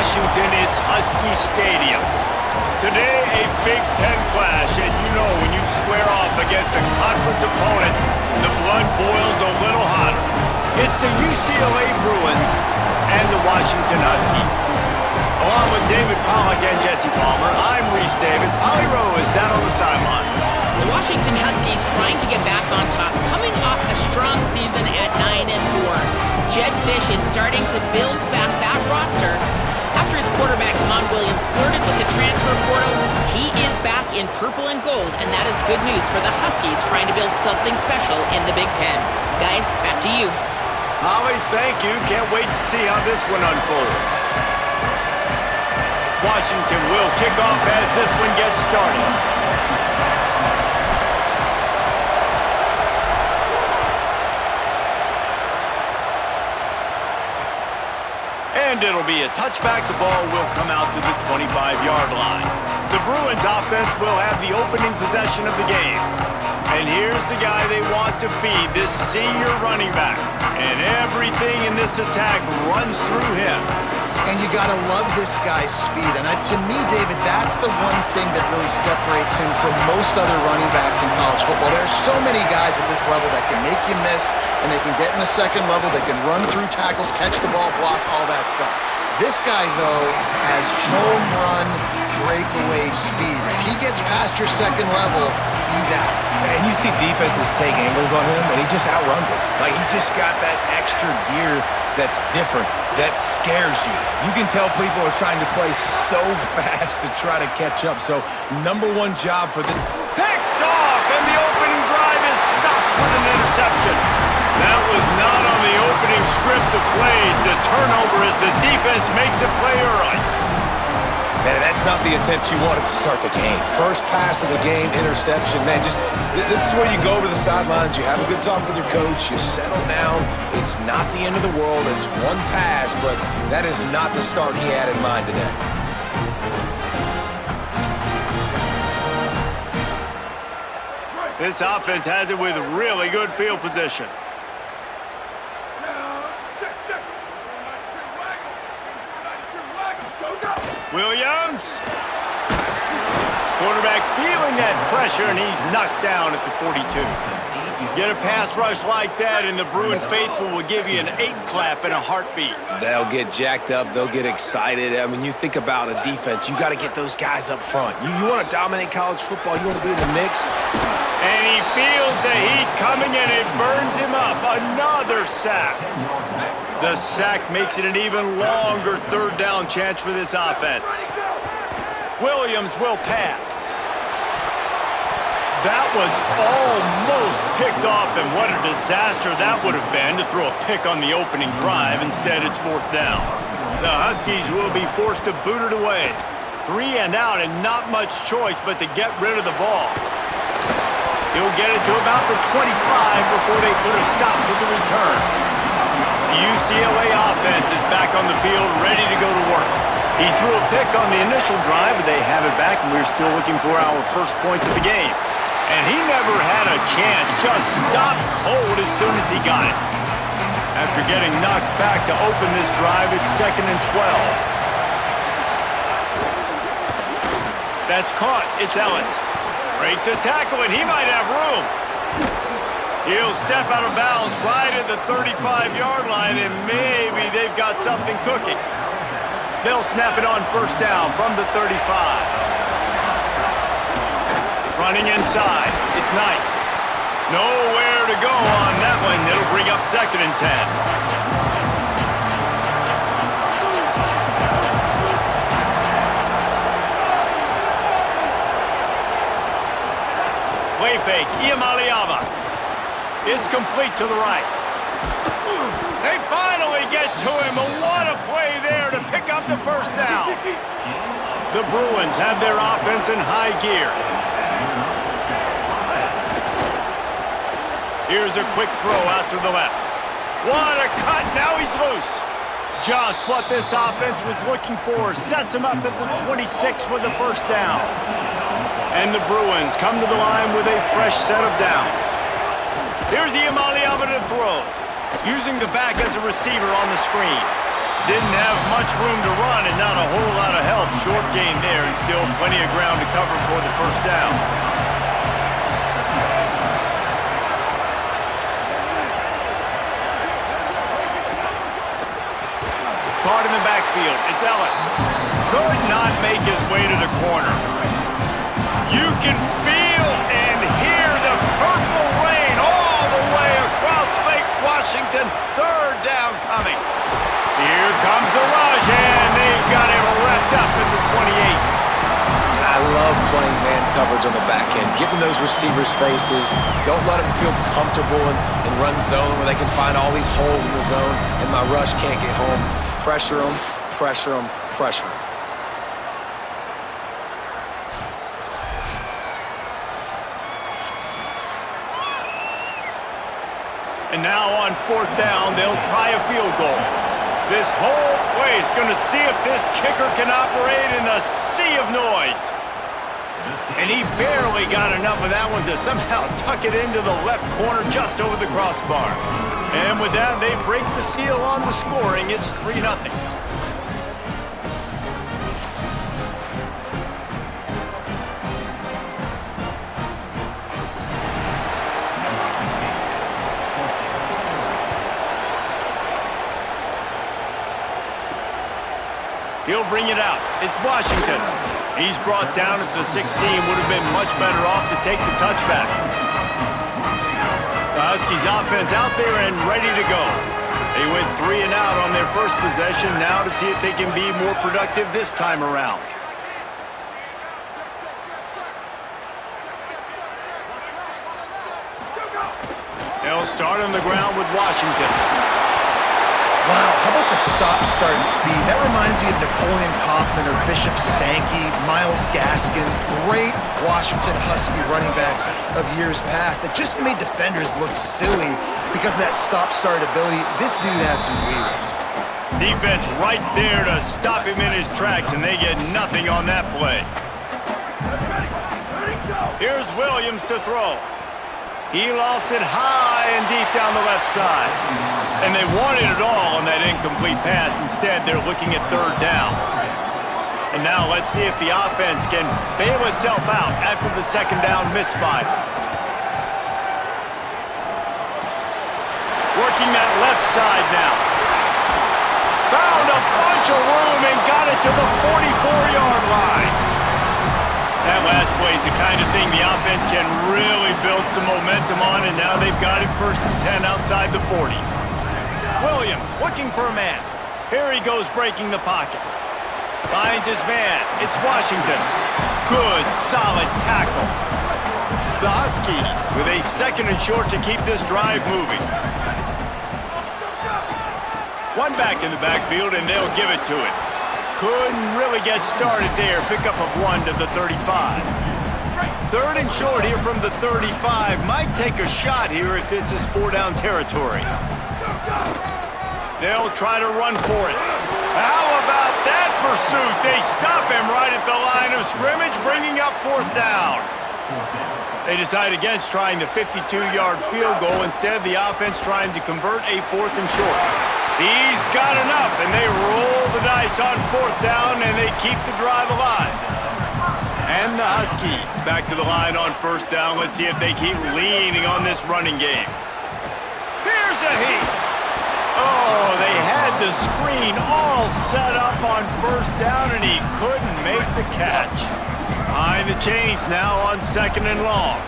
Washington, it's Husky Stadium. Today, a Big Ten clash, and you know when you square off against a conference opponent, the blood boils a little hotter. It's the UCLA Bruins and the Washington Huskies. Along with David Pollack and Jesse Palmer, I'm Reese Davis. Holly Rowe is down on the sideline. The Washington Huskies trying to get back on top, coming off a strong season at 9-4. Jed Fish is starting to build back that roster. After his quarterback, Damon Williams, flirted with the transfer portal, he is back in purple and gold, and that is good news for the Huskies trying to build something special in the Big Ten. Guys, back to you. Holly, thank you. Can't wait to see how this one unfolds. Washington will kick off as this one gets started. And it'll be a touchback. The ball will come out to the 25-yard line. The Bruins offense will have the opening possession of the game. And here's the guy they want to feed, this senior running back. And everything in this attack runs through him. And you gotta love this guy's speed. And to me, David, that's the one thing that really separates him from most other running backs in college football. There are so many guys at this level that can make you miss, and they can get in the second level, they can run through tackles, catch the ball, block, all that stuff. This guy, though, has home run breakaway speed. If he gets past your second level, he's out. And you see defenses take angles on him, and he just outruns it. Like, he's just got that extra gear that's different, that scares you. You can tell people are trying to play so fast to try to catch up. So, number one job for the... Picked off, and the opening drive is stopped with an interception. That was not on the opening script of plays. The turnover as the defense makes a play early. Man, that's not the attempt you wanted to start the game. First pass of the game, interception. Man, just this is where you go over the sidelines. You have a good talk with your coach. You settle down. It's not the end of the world. It's one pass, but that is not the start he had in mind today. This offense has it with really good field position. Williams. Quarterback feeling that pressure, and he's knocked down at the 42. Get a pass rush like that, and the Bruin faithful will give you an 8-clap and a heartbeat. They'll get jacked up. They'll get excited. I mean, you think about a defense. You got to get those guys up front. You want to dominate college football. You want to be in the mix. And he feels the heat coming, and it burns him up. Another sack. The sack makes it an even longer third down chance for this offense. Williams will pass. That was almost picked off, and what a disaster that would have been to throw a pick on the opening drive. Instead, it's fourth down. The Huskies will be forced to boot it away. 3 and out, and not much choice but to get rid of the ball. He'll get it to about the 25 before they put a stop to the return. The UCLA offense is back on the field, ready to go to work. He threw a pick on the initial drive, but they have it back, and we're still looking for our first points of the game. And he never had a chance, just stopped cold as soon as he got it. After getting knocked back to open this drive, it's 2nd and 12. That's caught. It's Ellis. Breaks a tackle, and he might have room. He'll step out of bounds right at the 35-yard line, and maybe they've got something cooking. They'll snap it on first down from the 35. Running inside. It's Knight. Nowhere to go on that one. It'll bring up 2nd and 10. Play fake. Iamaleava. It's complete to the right. They finally get to him, and what a play there to pick up the first down. The Bruins have their offense in high gear. Here's a quick throw out to the left. What a cut, now he's loose. Just what this offense was looking for. Sets him up at the 26 with the first down. And the Bruins come to the line with a fresh set of downs. Here's Iamaleava to throw. Using the back as a receiver on the screen. Didn't have much room to run, and without a whole lot of help. Short gain there and still plenty of ground to cover for the first down. Caught in the backfield. It's Ellis. Could not make his way to the corner. You can feel and hear the purple rain all the way across Lake Washington. Third down coming. Here comes the rush, and they've got him wrapped up at the 28. And I love playing man coverage on the back end, giving those receivers faces. Don't let them feel comfortable in run zone where they can find all these holes in the zone, and my rush can't get home. Pressure them, pressure them, pressure them. And now on fourth down, they'll try a field goal. This whole play is going to see if this kicker can operate in the sea of noise. And he barely got enough of that one to somehow tuck it into the left corner just over the crossbar. And with that, they break the seal on the scoring. It's 3-0. He'll bring it out. It's Washington. He's brought down at the 16. Would have been much better off to take the touchback. The Huskies offense out there and ready to go. They went 3 and out on their first possession. Now to see if they can be more productive this time around. They'll start on the ground with Washington. Wow, how about the stop-start speed? That reminds you of Napoleon Kaufman or Bishop Sankey, Myles Gaskin, great Washington Husky running backs of years past that just made defenders look silly because of that stop-start ability. This dude has some wheels. Defense right there to stop him in his tracks, and they get nothing on that play. Here's Williams to throw. He lofts it high and deep down the left side. And they wanted it all on that incomplete pass. Instead, they're looking at third down. And now let's see if the offense can bail itself out after the second down misfire. Working that left side now. Found a bunch of room and got it to the 44-yard line. That last play is the kind of thing the offense can really build some momentum on, and now they've got it 1st and 10 outside the 40. Williams looking for a man. Here he goes breaking the pocket. Finds his man. It's Washington. Good, solid tackle. The Huskies with a 2nd and short to keep this drive moving. One back in the backfield, and they'll give it to it. Couldn't really get started there. Pickup of 1 to the 35. 3rd and short here from the 35. Might take a shot here if this is 4-down territory. They'll try to run for it. How about that pursuit? They stop him right at the line of scrimmage, bringing up 4th down. They decide against trying the 52-yard field goal. Instead, the offense trying to convert a 4th and short. He's got enough, and they roll the dice on 4th down, and they keep the drive alive. And the Huskies back to the line on 1st down. Let's see if they keep leaning on this running game. Here's a heat. Oh, they had the screen all set up on 1st down, and he couldn't make the catch. Behind the chains now on 2nd and long.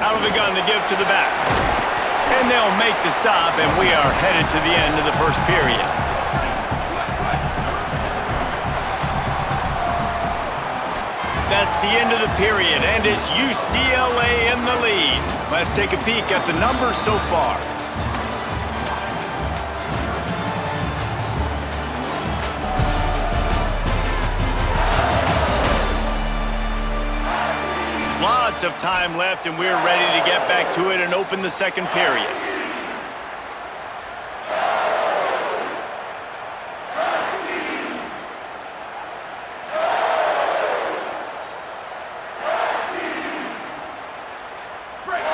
Out of the gun to give to the back. And they'll make the stop, and we are headed to the end of the first period. That's the end of the period, and it's UCLA in the lead. Let's take a peek at the numbers so far. Lots of time left, and we're ready to get back to it and open the second period.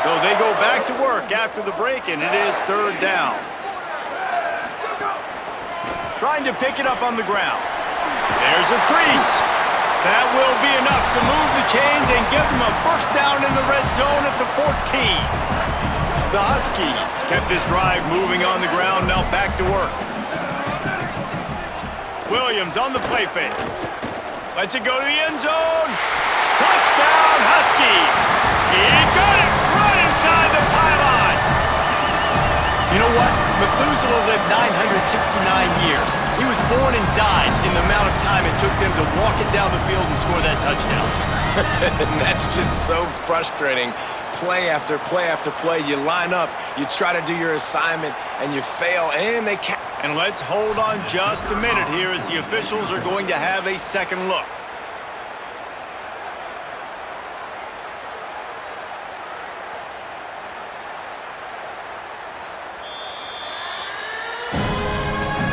So they go back to work after the break, and it is 3rd down. trying to pick it up on the ground. There's a crease. That will be enough to move the chains and give them a first down in the red zone at the 14. The Huskies kept this drive moving on the ground, now back to work. Williams on the play fake. Lets it go to the end zone. Touchdown, Huskies! He got it right inside the pylon. You know what? Methuselah lived 969 years. He was born and died in the amount of time it took them to walk it down the field and score that touchdown. And that's just so frustrating. Play after play after play, you line up, you try to do your assignment, and you fail, and they can't. And let's hold on just a minute here as the officials are going to have a second look.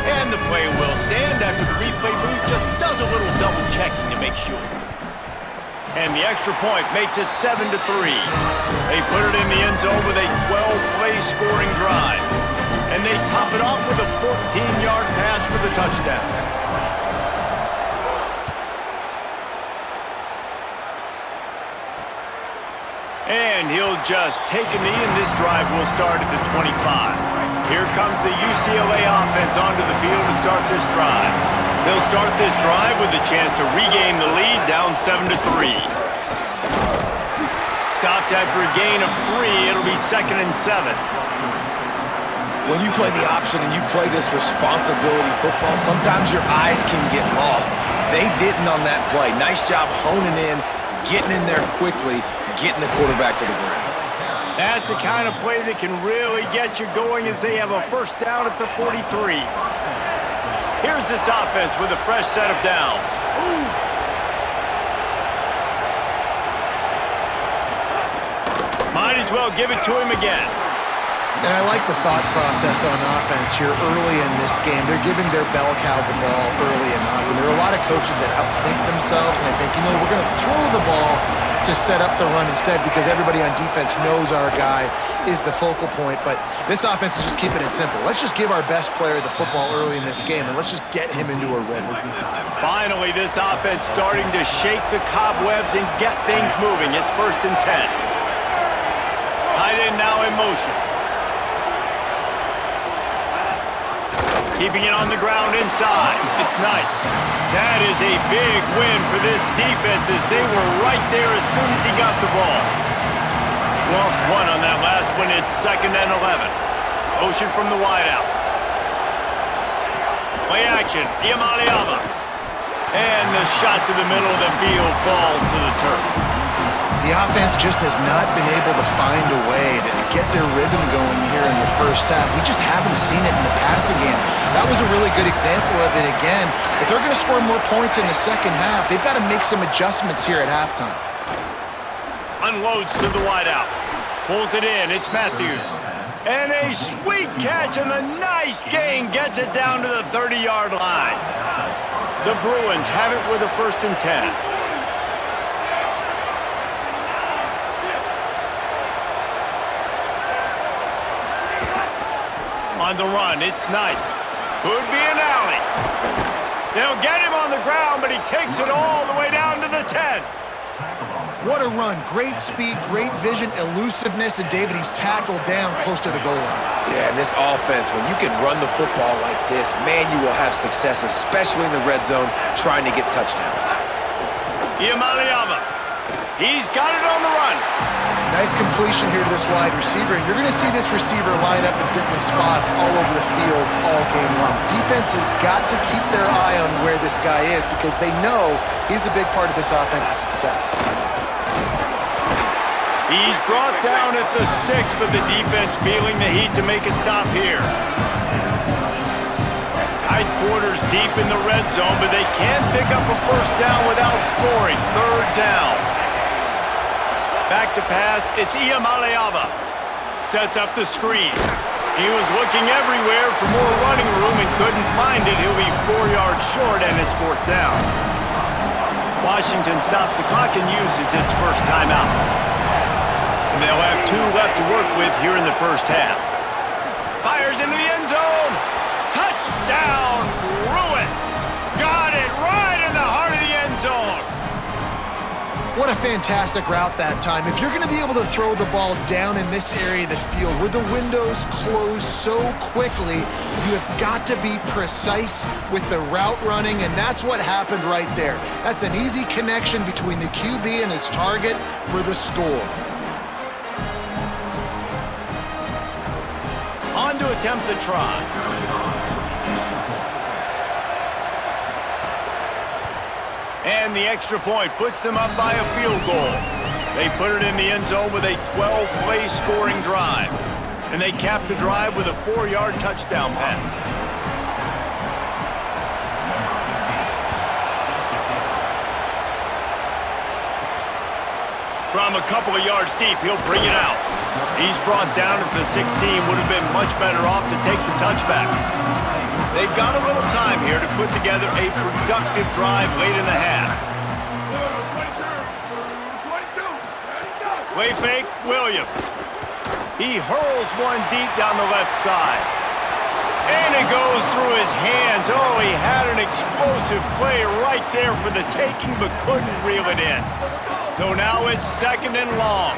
And the play will stand after the replay booth just does a little double checking to make sure. And the extra point makes it 7-3. They put it in the end zone with a 12-play scoring drive. And they top it off with a 14-yard pass for the touchdown. And he'll just take a knee, and this drive will start at the 25. Here comes the UCLA offense onto the field to start this drive. They'll start this drive with a chance to regain the lead, down 7-3. Stopped after a gain of 3, it'll be 2nd and 7. When you play the option and you play this responsibility football, sometimes your eyes can get lost. They didn't on that play. Nice job honing in, getting in there quickly, getting the quarterback to the ground. That's the kind of play that can really get you going as they have a first down at the 43. Here's this offense with a fresh set of downs. Might as well give it to him again. And I like the thought process on offense here early in this game. They're giving their bell cow the ball early and often. There are a lot of coaches that outthink themselves, and they think, we're going to throw the ball to set up the run instead because everybody on defense knows our guy is the focal point. But this offense is just keeping it simple. Let's just give our best player the football early in this game, and let's just get him into a rhythm. Finally, this offense starting to shake the cobwebs and get things moving. It's 1st and 10. Tight end now in motion. Keeping it on the ground inside. It's Knight. That is a big win for this defense as they were right there as soon as he got the ball. Lost 1 on that last one. It's 2nd and 11. Motion from the wideout. Play action. Iamaleava. And the shot to the middle of the field falls to the turf. The offense just has not been able to find a way to get their rhythm going here in the first half. We just haven't seen it in the passing game. That was a really good example of it again. If they're going to score more points in the second half, they've got to make some adjustments here at halftime. Unloads to the wideout. Pulls it in. It's Matthews. And a sweet catch and a nice gain gets it down to the 30-yard line. The Bruins have it with a 1st and 10. On the run, it's Knight. Could be an alley. They'll get him on the ground, but he takes it all the way down to the 10. What a run. Great speed, great vision, elusiveness, and David, he's tackled down close to the goal line. Yeah, and this offense, when you can run the football like this, man, you will have success, especially in the red zone, trying to get touchdowns. Iamaleava. He's got it on the run. Nice completion here to this wide receiver, and you're going to see this receiver line up in different spots all over the field all game long. Defense has got to keep their eye on where this guy is because they know he's a big part of this offense's success. He's brought down at the 6, but the defense feeling the heat to make a stop here. Tight quarters deep in the red zone, but they can't pick up a first down without scoring. 3rd down. Back to pass, it's Iamaleava. Sets up the screen. He was looking everywhere for more running room and couldn't find it. He'll be 4 yards short, and it's 4th down. Washington stops the clock and uses its first timeout. And they'll have 2 left to work with here in the first half. Fires into the end zone. Touchdown, What a fantastic route that time. If you're going to be able to throw the ball down in this area of the field where the windows close so quickly, you have got to be precise with the route running, and that's what happened right there. That's an easy connection between the QB and his target for the score. On to attempt the try. And the extra point puts them up by a field goal. They put it in the end zone with a 12-play scoring drive. And they cap the drive with a 4-yard touchdown pass. From a couple of yards deep, he'll bring it out. He's brought down at the 16, would have been much better off to take the touchback. They've got a little time here to put together a productive drive late in the half. Play fake, Williams. He hurls one deep down the left side. And it goes through his hands. Oh, he had an explosive play right there for the taking, but couldn't reel it in. So now it's 2nd and long.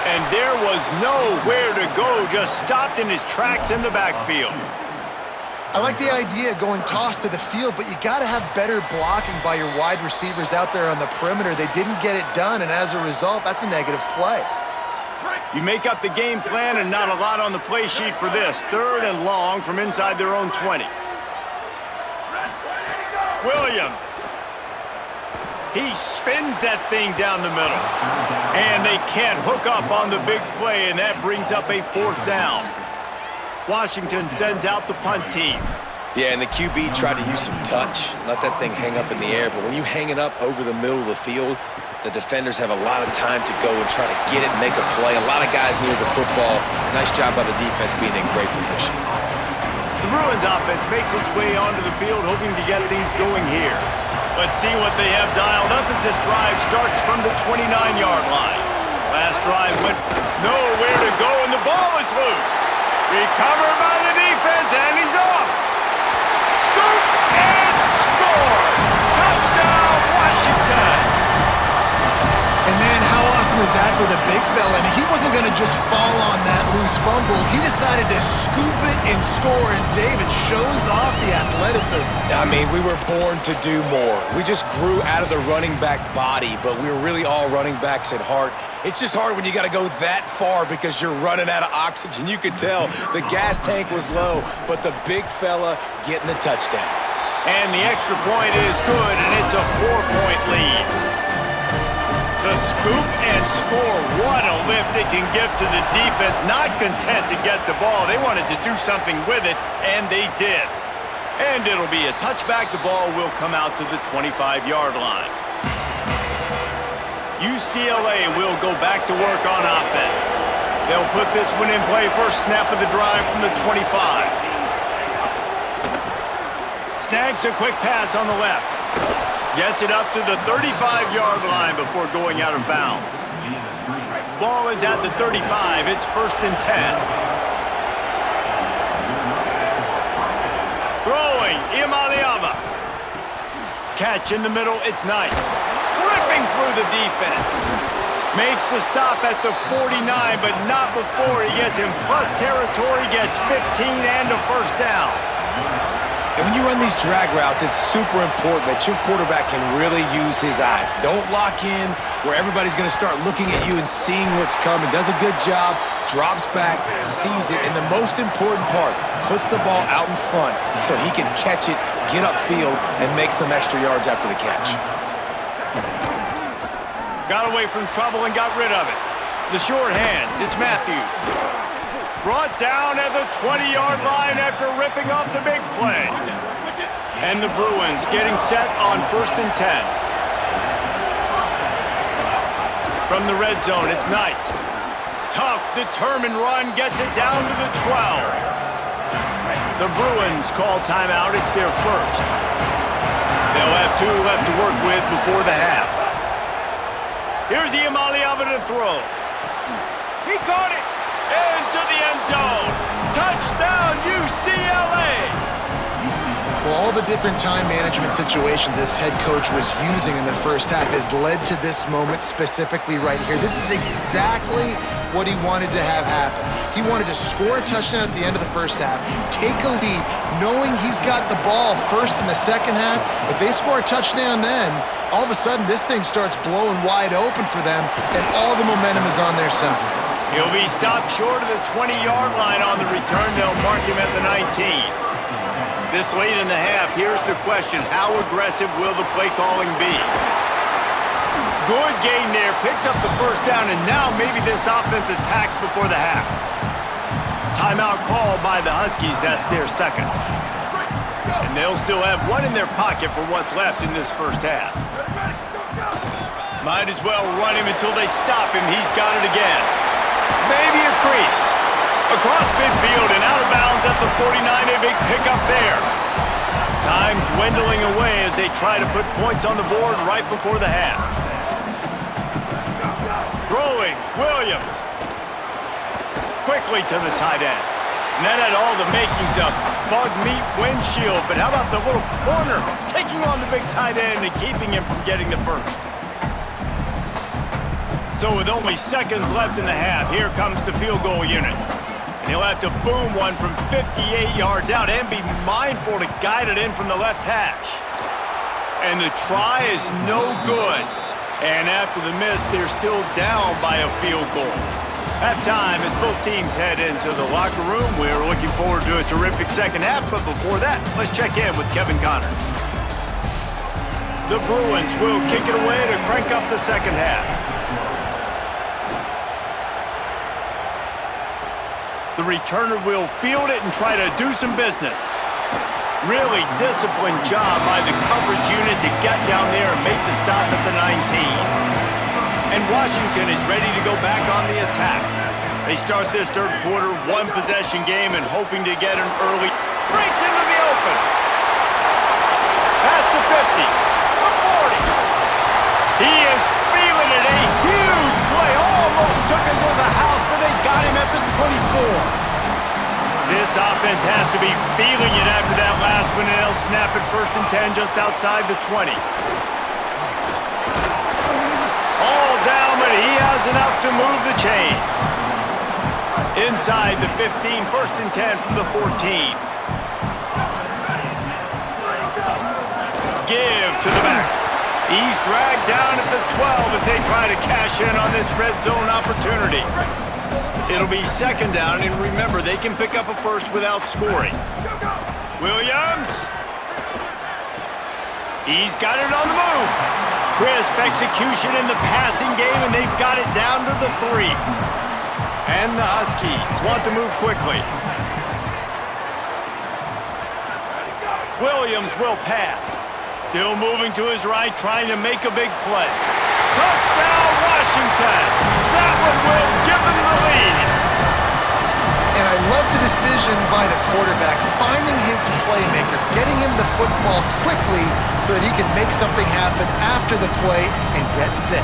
And there was nowhere to go, just stopped in his tracks in the backfield. I like the idea of going toss to the field, but you got to have better blocking by your wide receivers out there on the perimeter. They didn't get it done, and as a result, that's a negative play. You make up the game plan and not a lot on the play sheet for this. 3rd and long from inside their own 20. Williams. He spins that thing down the middle. And they can't hook up on the big play, and that brings up a 4th down. Washington sends out the punt team. Yeah, and the QB tried to use some touch, let that thing hang up in the air. But when you hang it up over the middle of the field, the defenders have a lot of time to go and try to get it and make a play. A lot of guys near the football. Nice job by the defense being in great position. The Bruins offense makes its way onto the field, hoping to get things going here. Let's see what they have dialed up as this drive starts from the 29-yard line. Last drive went nowhere to go, and the ball is loose. Recovered by the defense, and he's off. Scoop and score. Touchdown, Washington. And man, how awesome is that for the big fella? And he wasn't going to just fall on that loose fumble. He decided to scoop it and score, and David shows off the athleticism. I mean, we were born to do more. We just grew out of the running back body, but we were really all running backs at heart. It's just hard when you got to go that far because you're running out of oxygen. You could tell the gas tank was low, but the big fella getting the touchdown. And the extra point is good, and it's a 4-point lead. The scoop and score, what a lift it can give to the defense. Not content to get the ball. They wanted to do something with it, and they did. And it'll be a touchback. The ball will come out to the 25-yard line. UCLA will go back to work on offense. They'll put this one in play first snap of the drive from the 25. Snags a quick pass on the left. Gets it up to the 35-yard line before going out of bounds. Ball is at the 35. It's 1st and 10. Throwing, Imaliava. Catch in the middle, it's Knight. Ripping through the defense. Makes the stop at the 49, but not before he gets in plus territory, gets 15 and a 1st down. And when you run these drag routes, it's super important that your quarterback can really use his eyes. Don't lock in where everybody's going to start looking at you and seeing what's coming. Does a good job, drops back, sees it, and the most important part, puts the ball out in front so he can catch it, get upfield, and make some extra yards after the catch. Got away from trouble and got rid of it. The short hands, it's Matthews. Brought down at the 20-yard line after ripping off the big play. And the Bruins getting set on 1st and 10. From the red zone, it's Knight. Tough, determined run, gets it down to the 12. The Bruins call timeout, it's their 1st. They'll have 2 left to work with before the half. Here's Imaliava to throw. He caught it. Into the end zone. Touchdown, UCLA. Well, all the different time management situations this head coach was using in the first half has led to this moment specifically right here. This is exactly what he wanted to have happen. He wanted to score a touchdown at the end of the first half, take a lead, knowing he's got the ball first in the second half. If they score a touchdown then, all of a sudden this thing starts blowing wide open for them, and all the momentum is on their side. He'll be stopped short of the 20-yard line on the return. They'll mark him at the 19. This late in the half, here's the question: how aggressive will the play calling be? Good gain there, picks up the first down, and now maybe this offense attacks before the half. Timeout called by the Huskies. That's their second. And they'll still have one in their pocket for what's left in this first half. Might as well run him until they stop him. He's got it again. Maybe a crease. Across midfield and out of bounds at the 49. A big pickup there. Time dwindling away as they try to put points on the board right before the half. Throwing, Williams. Quickly to the tight end. And that had all the makings of bug meat windshield. But how about the little corner taking on the big tight end and keeping him from getting the first? So with only seconds left in the half, here comes the field goal unit. And he'll have to boom one from 58 yards out and be mindful to guide it in from the left hash. And the try is no good. And after the miss, they're still down by a field goal. Halftime as both teams head into the locker room. We're looking forward to a terrific second half, but before that, let's check in with Kevin Connors. The Bruins will kick it away to crank up the second half. The returner will field it and try to do some business. Really disciplined job by the coverage unit to get down there and make the stop at the 19. And Washington is ready to go back on the attack. They start this third quarter one-possession game and hoping to get an early. Breaks into the open. Pass to 50. The 40. He is feeling it. A huge play. Almost took it to the house, but they got him at the 24. This offense has to be feeling it after that last one, and they'll snap it 1st and 10 just outside the 20. All down, but he has enough to move the chains. Inside the 15, 1st and 10 from the 14. Give to the back. He's dragged down at the 12 as they try to cash in on this red zone opportunity. It'll be 2nd down, and remember, they can pick up a first without scoring. Williams. He's got it on the move. Crisp execution in the passing game, and they've got it down to the 3. And the Huskies want to move quickly. Williams will pass. Still moving to his right, trying to make a big play. Touchdown, Washington! That one will give them the lead. And I love the decision by the quarterback, finding his playmaker, getting him the football quickly so that he can make something happen after the play and get 6.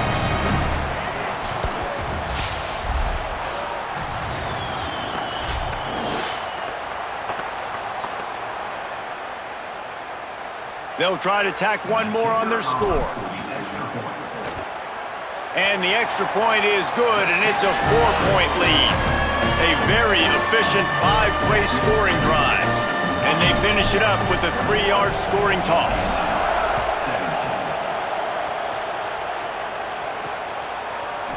They'll try to tack one more on their score. And the extra point is good, and it's a 4-point lead. A very efficient 5-play scoring drive. And they finish it up with a 3-yard scoring toss.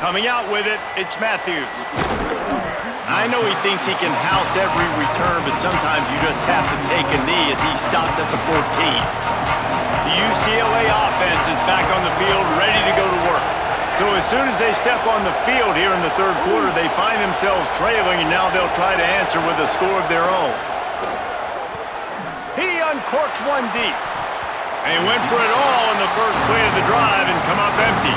Coming out with it, it's Matthews. I know he thinks he can house every return, but sometimes you just have to take a knee as he stopped at the 14. The UCLA offense is back on the field, ready to go to work. So as soon as they step on the field here in the third quarter, they find themselves trailing, and now they'll try to answer with a score of their own. He uncorks one deep. And he went for it all in the first play of the drive and come up empty.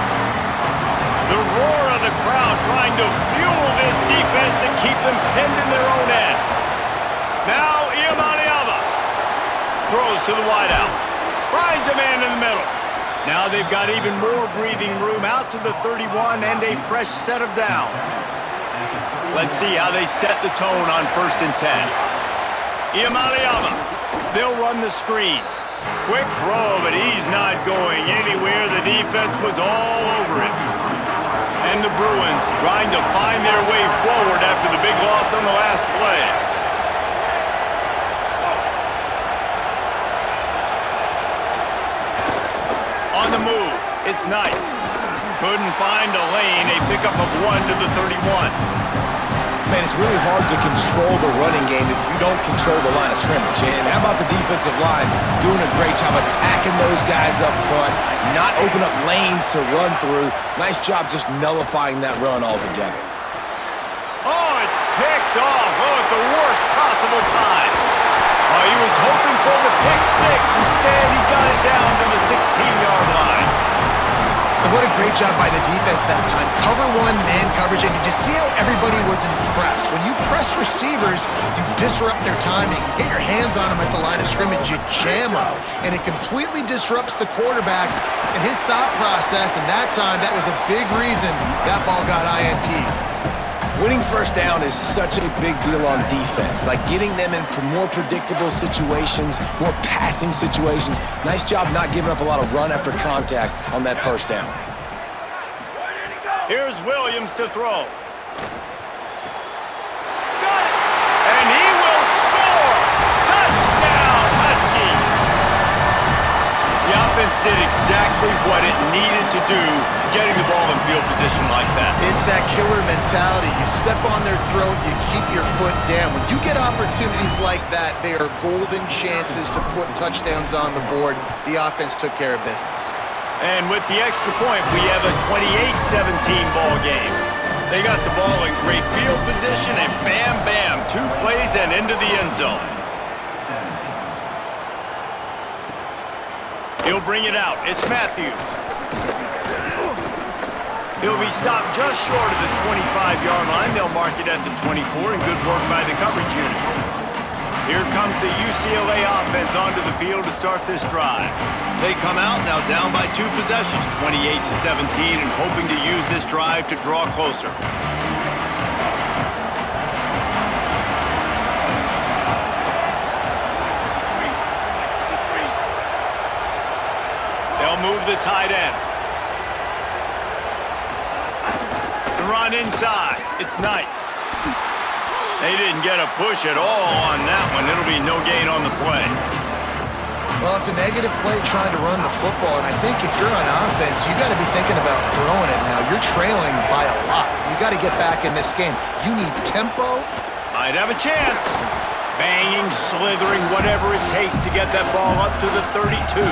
The roar of the crowd trying to fuel this defense to keep them pinned in their own end. Now Iamaleava throws to the wideout. Finds a man in the middle. Now they've got even more breathing room out to the 31 and a fresh set of downs. Let's see how they set the tone on 1st and 10. Iamaleava They'll run the screen. Quick throw, but he's not going anywhere. The defense was all over it. And the Bruins trying to find their way forward after the big loss on the last play. On the move, it's Knight. Couldn't find a lane, a pickup of 1 to the 31. Man, it's really hard to control the running game if you don't control the line of scrimmage. And how about the defensive line doing a great job attacking those guys up front, not open up lanes to run through. Nice job just nullifying that run altogether. Oh, it's picked off. Oh, at the worst possible time. Oh, he was hoping for the pick six. Instead, he got it down to the 16-yard line. And what a great job by the defense that time. Cover one, man coverage. And did you see how everybody was impressed? When you press receivers, you disrupt their timing. You get your hands on them at the line of scrimmage. You jam them. And it completely disrupts the quarterback and his thought process. And that time, that was a big reason that ball got INT'd. Winning first down is such a big deal on defense, like getting them in more predictable situations, more passing situations. Nice job not giving up a lot of run after contact on that first down. Here's Williams to throw. Got it! And he will score! Touchdown, Husky! The offense did exactly what it needed to do, getting the ball in field position like that. It's that killer mentality. You step on their throat, you keep your foot down. When you get opportunities like that, they are golden chances to put touchdowns on the board. The offense took care of business. And with the extra point, we have a 28-17 ball game. They got the ball in great field position, and bam, bam, 2 plays and into the end zone. He'll bring it out. It's Matthews. He'll be stopped just short of the 25-yard line. They'll mark it at the 24, and good work by the coverage unit. Here comes the UCLA offense onto the field to start this drive. They come out now down by 2 possessions, 28-17, and hoping to use this drive to draw closer. They'll move the tight end. The run inside. It's Knight. They didn't get a push at all on that one. It'll be no gain on the play. Well, it's a negative play trying to run the football, and I think if you're on offense, you got to be thinking about throwing it now. You're trailing by a lot. You got to get back in this game. You need tempo. Might have a chance. Banging, slithering, whatever it takes to get that ball up to the 32.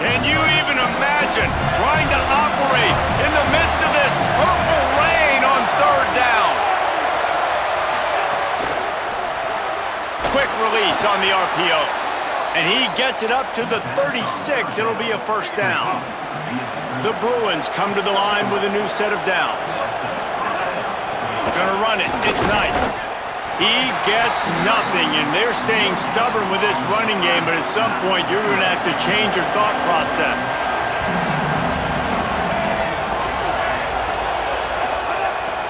Can you even imagine trying to operate in the midst of this purple rain on 3rd down? Quick release on the RPO. And he gets it up to the 36. It'll be a first down. The Bruins come to the line with a new set of downs. Gonna run it. It's Knight. He gets nothing, and they're staying stubborn with this running game, but at some point you're gonna have to change your thought process.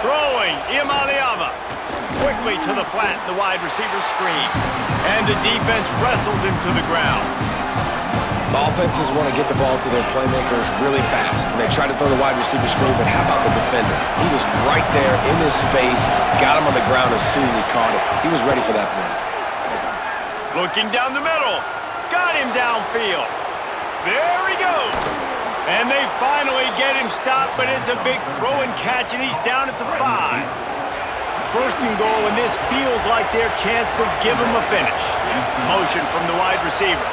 Throwing, Imaliava. Quickly to the flat, the wide receiver screen. And the defense wrestles him to the ground. The offenses want to get the ball to their playmakers really fast, and they try to throw the wide receiver screen, but how about the defender? He was right there in his space, got him on the ground as soon as he caught it. He was ready for that play. Looking down the middle. Got him downfield. There he goes. And they finally get him stopped, but it's a big throw and catch, and he's down at the 5. First and goal, and this feels like their chance to give him a finish. Motion from the wide receiver.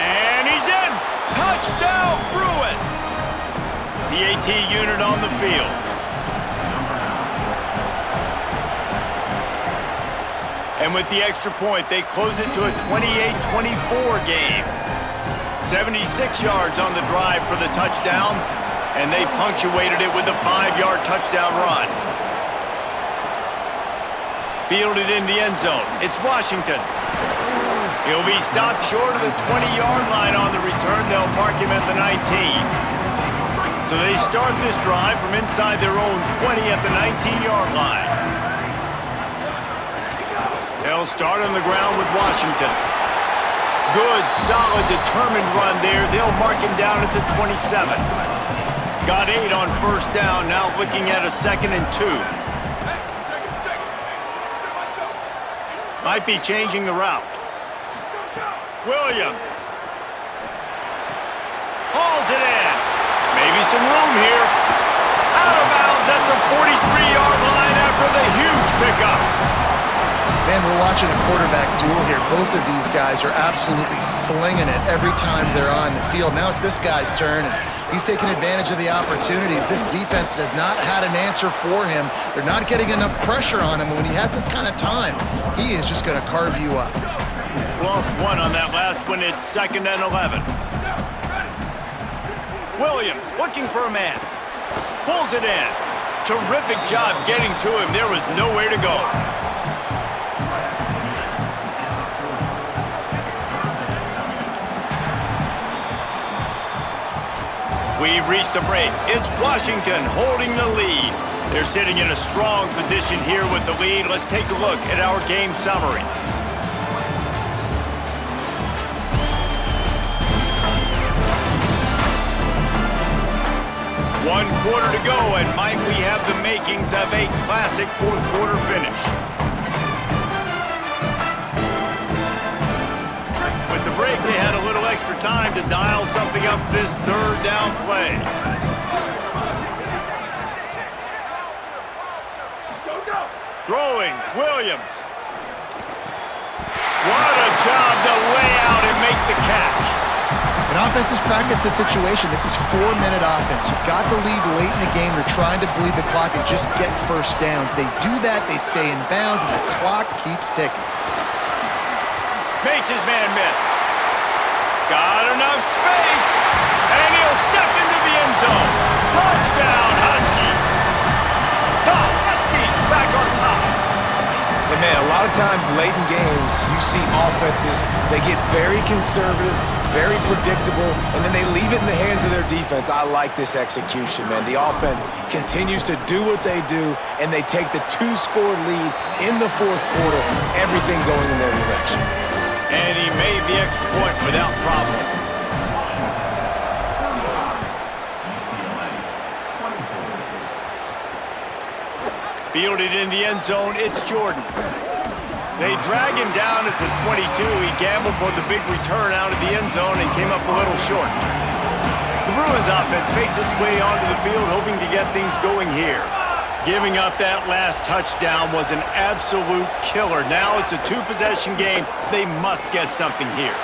And he's in! Touchdown, Bruins! The AT unit on the field. And with the extra point, they close it to a 28-24 game. 76 yards on the drive for the touchdown. And they punctuated it with a 5-yard touchdown run. Fielded in the end zone. It's Washington. He'll be stopped short of the 20-yard line on the return. They'll mark him at the 19. So they start this drive from inside their own 20 at the 19-yard line. They'll start on the ground with Washington. Good, solid, determined run there. They'll mark him down at the 27. Got 8 on first down, now looking at a 2nd and 2. Might be changing the route. Williams. Hauls it in. Maybe some room here. Out of bounds at the 43-yard line after the huge pickup. Man, we're watching a quarterback duel here. Both of these guys are absolutely slinging it every time they're on the field. Now it's this guy's turn, and he's taking advantage of the opportunities. This defense has not had an answer for him. They're not getting enough pressure on him. When he has this kind of time, he is just going to carve you up. Lost 1 on that last one. It's 2nd and 11. Williams looking for a man. Pulls it in. Terrific job getting to him. There was nowhere to go. We've reached a break. It's Washington holding the lead. They're sitting in a strong position here with the lead. Let's take a look at our game summary. One quarter to go, and might we have the makings of a classic fourth-quarter finish. With the break, they had a little extra time to dial something up this third down play. Throwing, Williams. What a job to lay out and make the catch. An offense has practiced the situation. This is 4-minute offense. You've got the lead late in the game. They're trying to bleed the clock and just get first downs. They do that, they stay in bounds, and the clock keeps ticking. Makes his man miss. Got enough space, and he'll step into the end zone. Touchdown, Huskies. The Huskies back on top. And man, a lot of times late in games, you see offenses, they get very conservative, very predictable, and then they leave it in the hands of their defense. I like this execution, man. The offense continues to do what they do, and they take the 2-score lead in the fourth quarter, everything going in their direction. And he made the extra point without problem. Fielded in the end zone, it's Jordan. They drag him down at the 22. He gambled for the big return out of the end zone and came up a little short. The Bruins offense makes its way onto the field, hoping to get things going here. Giving up that last touchdown was an absolute killer. Now it's a 2-possession game. They must get something here.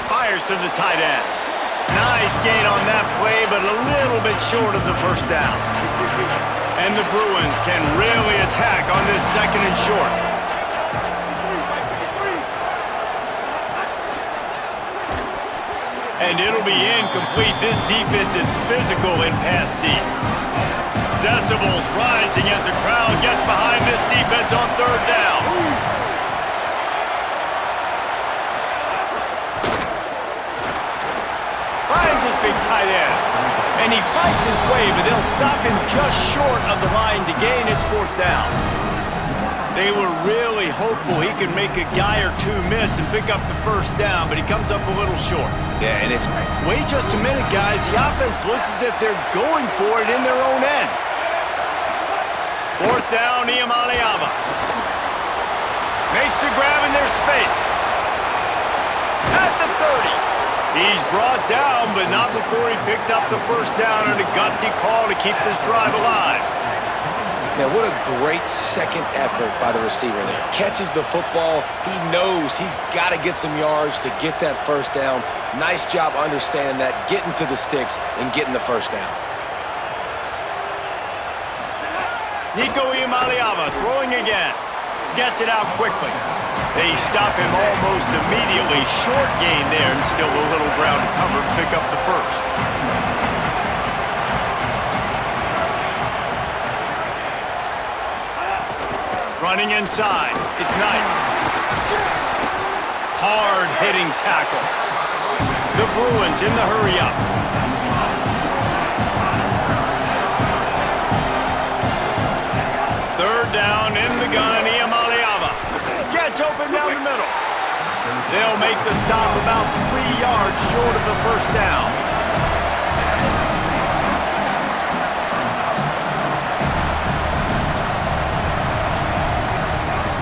Fires to the tight end. Nice gain on that play, but a little bit short of the first down. And the Bruins can really attack on this 2nd and short. And it'll be incomplete. This defense is physical in pass deep. Decibels rising as the crowd gets behind this defense on 3rd down. Finds his big tight end. And he fights his way, but they'll stop him just short of the line to gain its 4th down. They were really hopeful he could make a guy or two miss and pick up the first down, but he comes up a little short. Yeah, and it's... Wait just a minute, guys. The offense looks as if they're going for it in their own end. 4th down, Iamaleava. Makes the grab in their space. At the 30. He's brought down, but not before he picks up the first down and a gutsy call to keep this drive alive. Now, what a great second effort by the receiver there. Catches the football. He knows he's got to get some yards to get that first down. Nice job understanding that, getting to the sticks and getting the first down. Nico Iamaleava throwing again. Gets it out quickly. They stop him almost immediately. Short gain there and still a little ground to cover to pick up the first. Running inside. It's Knight. Hard-hitting tackle. The Bruins in the hurry-up. They'll make the stop about 3 yards short of the first down.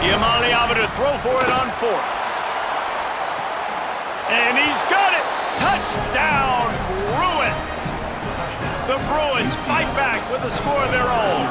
Iamaleava to throw for it on 4th. And he's got it! Touchdown, Bruins! The Bruins fight back with a score of their own.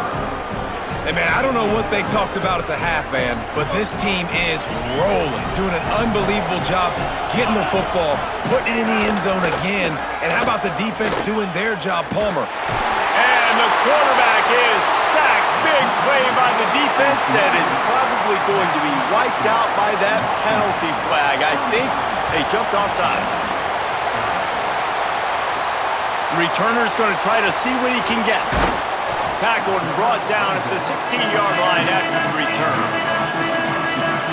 Hey, man, I don't know what they talked about at the half, man, but this team is rolling, doing an unbelievable job getting the football, putting it in the end zone again, and how about the defense doing their job, Palmer? And the quarterback is sacked. Big play by the defense that is probably going to be wiped out by that penalty flag. I think they jumped offside. Returner's going to try to see what he can get. Tackled and brought down at the 16-yard line after the return.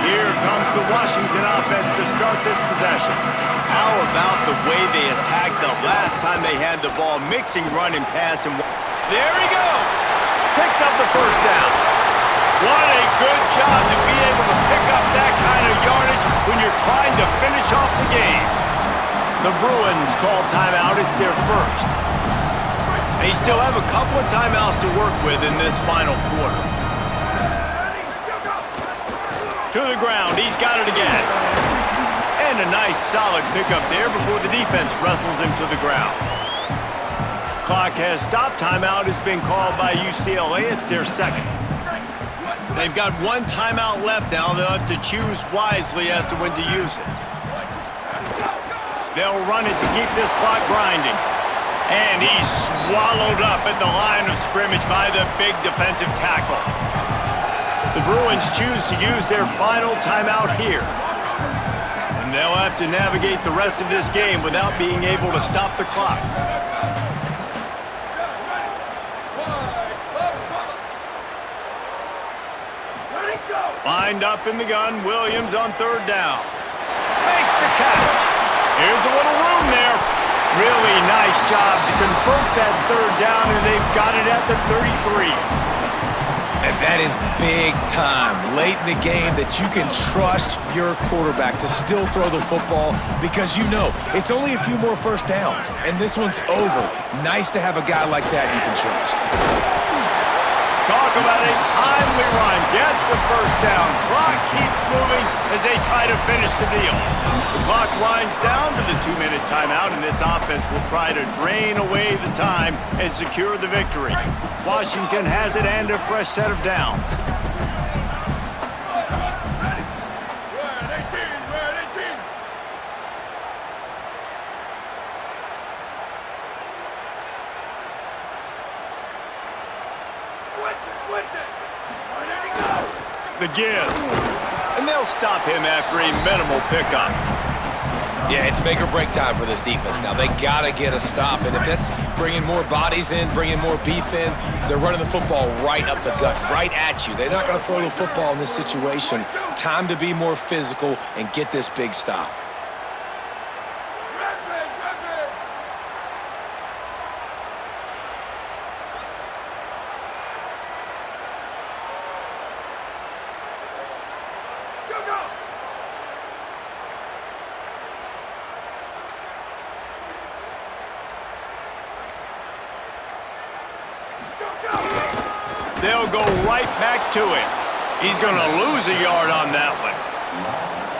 Here comes the Washington offense to start this possession. How about the way they attacked the last time they had the ball, mixing run and pass, and there he goes! Picks up the first down. What a good job to be able to pick up that kind of yardage when you're trying to finish off the game. The Bruins call timeout. It's their first. They still have a couple of timeouts to work with in this final quarter. To the ground. He's got it again. And a nice solid pickup there before the defense wrestles him to the ground. Clock has stopped. Timeout has been called by UCLA. It's their second. They've got one timeout left now. They'll have to choose wisely as to when to use it. They'll run it to keep this clock grinding. And he's swallowed up at the line of scrimmage by the big defensive tackle. The Bruins choose to use their final timeout here. And they'll have to navigate the rest of this game without being able to stop the clock. Lined up in the gun, Williams on 3rd down. Makes the catch. Here's a little room there. Really nice job to convert that 3rd down, and they've got it at the 33. And that is big time, late in the game, that you can trust your quarterback to still throw the football because you know it's only a few more first downs, and this one's over. Nice to have a guy like that you can trust. Talk about a timely run. Gets the first down. Clock keeps moving as they try to finish the deal. The clock winds down to the 2-minute timeout, and this offense will try to drain away the time and secure the victory. Washington has it and a fresh set of downs. The give. And they'll stop him after a minimal pickup. Yeah, it's make or break time for this defense. Now, they got to get a stop, and if that's bringing more bodies in, bringing more beef in, they're running the football right up the gut, right at you. They're not going to throw the football in this situation. Time to be more physical and get this big stop. They'll go right back to him. He's going to lose a yard on that one.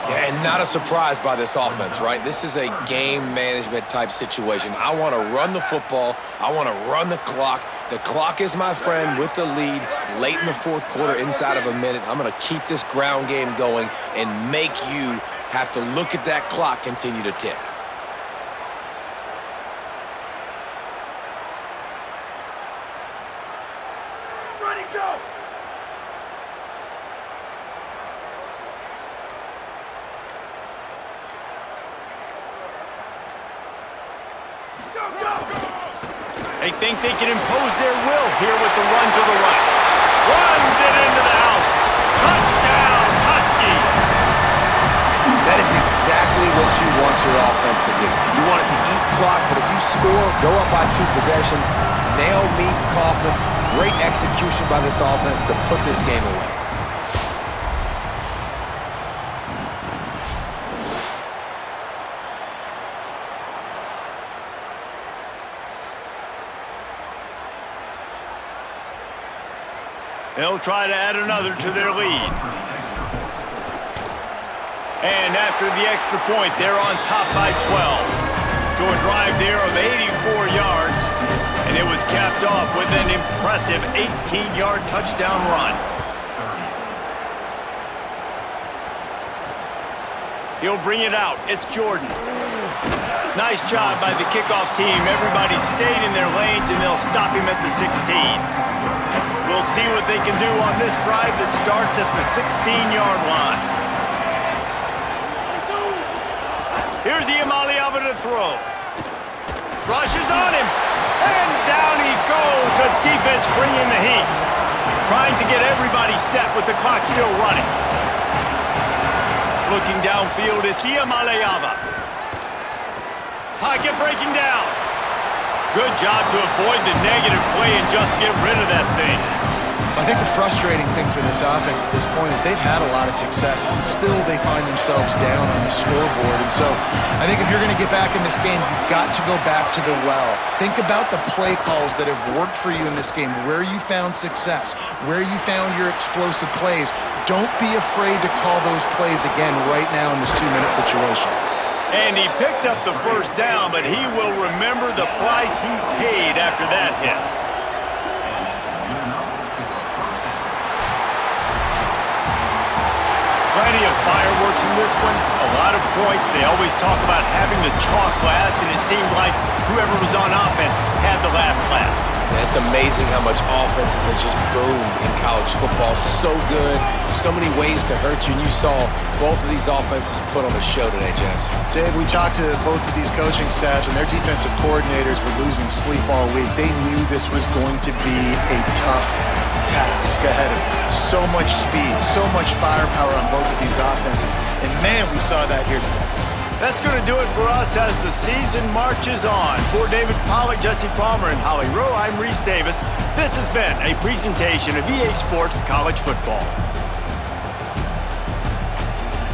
Yeah, and not a surprise by this offense, right? This is a game management type situation. I want to run the football. I want to run the clock. The clock is my friend with the lead late in the 4th quarter, inside of a minute. I'm going to keep this ground game going and make you have to look at that clock continue to tick. They think they can impose their will here with the run to the right. Runs it into the house. Touchdown, Husky! That is exactly what you want your offense to do. You want it to eat clock, but if you score, go up by 2 possessions, nail, meet, coffin. Great execution by this offense to put this game away. They'll try to add another to their lead. And after the extra point, they're on top by 12. So a drive there of 84 yards, and it was capped off with an impressive 18-yard touchdown run. He'll bring it out. It's Jordan. Nice job by the kickoff team. Everybody stayed in their lanes, and they'll stop him at the 16. We'll see what they can do on this drive that starts at the 16-yard line. Here's Iamaleava to throw. Rushes on him, and down he goes. The defense bringing the heat. Trying to get everybody set with the clock still running. Looking downfield, it's Iamaleava. Pocket breaking down. Good job to avoid the negative play and just get rid of that thing. I think the frustrating thing for this offense at this point is they've had a lot of success, and still they find themselves down on the scoreboard. And so I think if you're going to get back in this game, you've got to go back to the well. Think about the play calls that have worked for you in this game, where you found success, where you found your explosive plays. Don't be afraid to call those plays again right now in this 2-minute situation. And he picked up the first down, but he will remember the price he paid after that hit. Plenty of fireworks in this one. A lot of points. They always talk about having the chalk last, and it seemed like whoever was on offense had the last laugh. It's amazing how much offenses has just boomed in college football. So good, so many ways to hurt you, and you saw both of these offenses put on a show today, Jess. Dave, we talked to both of these coaching staffs, and their defensive coordinators were losing sleep all week. They knew this was going to be a tough task ahead of them. So much speed, so much firepower on both of these offenses, and man, we saw that here today. That's going to do it for us as the season marches on. For David Pollack, Jesse Palmer, and Holly Rowe, I'm Reese Davis. This has been a presentation of EA Sports College Football.